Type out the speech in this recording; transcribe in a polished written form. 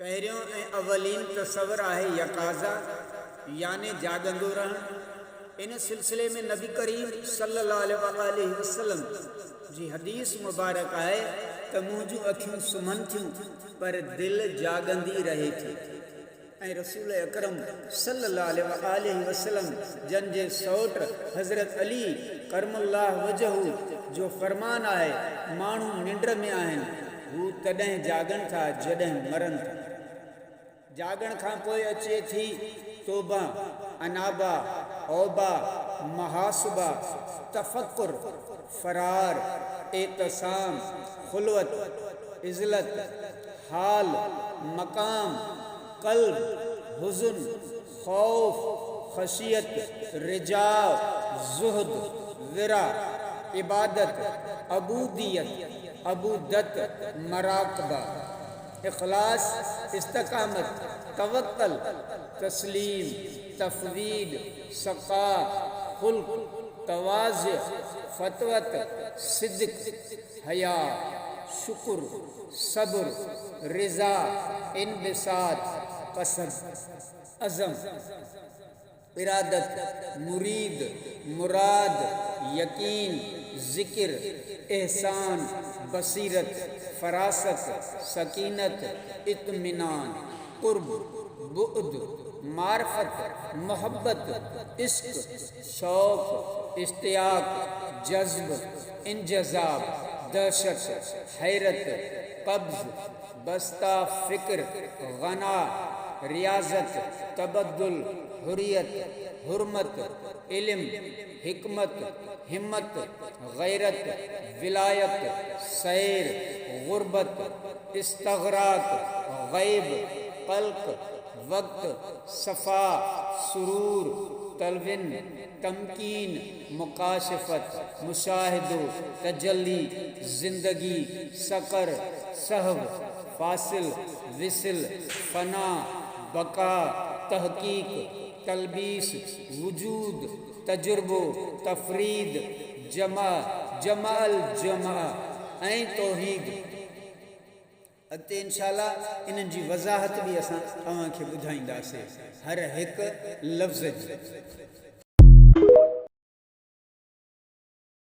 पहिरियों ऐं अवलीन तसवर आहे यकाज़ा याने जागंदो रहण। इन सिलसिले में नबी करीम सल्लल्लाहु अलैहि वसल्लम जी हदीस मुबारक आहे त मुंहिंजूं अखियूं सुम्हनि थियूं पर दिलि जागंदी रहे थी। ऐं रसूल अकरम सल्लल्लाहु अलैहि वसल्लम जन जे सौट हज़रत अली करमुल्लाह वजहू जो फरमान आहे, माण्हू निंड में आहिनि हू तॾहिं जागनि था जॾहिं मरनि था। जागण खां पोइ अचे थी तौबा, अनाबा, औबा, महासुबा, तफक्कुर, फरार, एतसाम, खुलवत, इज़्लत, हाल, मकाम, कल्ब, हुज़न, खौफ, खशियत, रिजा, ज़ुहद, विरा, इबादत, अबूदियत, अबूदत, मराकबा, इखलास, इस्तकामत, तवक्कल, तस्लीम, तफवीद, सक़ा, खुल्क, तवाज़ु, फतवत, सिद्क, हया, शुक्र, सब्र, रिज़ा, इनबिसात, कसद, अज़म, इरादत, मुरीद, मुराद, यकीन, ज़िक्र, एहसान, बसीरत, फरासत, सकीनत, इत्मीनान, कुर्ब, बुअद, मारफत, मोहब्बत, इश्क, शौक, इश्तियाक, जज्ब, इंजज़ाब, दहशत, हैरत, कब्ज़, बस्ता, फ़िक्र, गना, रियाज़त, तबद्दुल, हुर्रियत, हुर्मत, इल्म, हिकमत, हिम्मत, गैरत, विलायत, सैर, गुर्बत, इस्तग़राक, गैब, कल्क, वक्त, सफ़ा, सुरूर, तलविन, तमकीन, मुकाशफत, मुशाहिदो, तजल्ली, ज़िंदगी, सकर, सहव, फासिल, विसिल, फना, बका, तहकीक, तलबीस, वजूद, तजुर्बो, तफरीद, जमा, जमाल, जमा ऐं तौहीद। अॻिते इंशाअल्लाह इन्हनि जी वज़ाहत बि असां तव्हांखे ॿुधाईंदासीं हर हिकु लफ़्ज़ जी।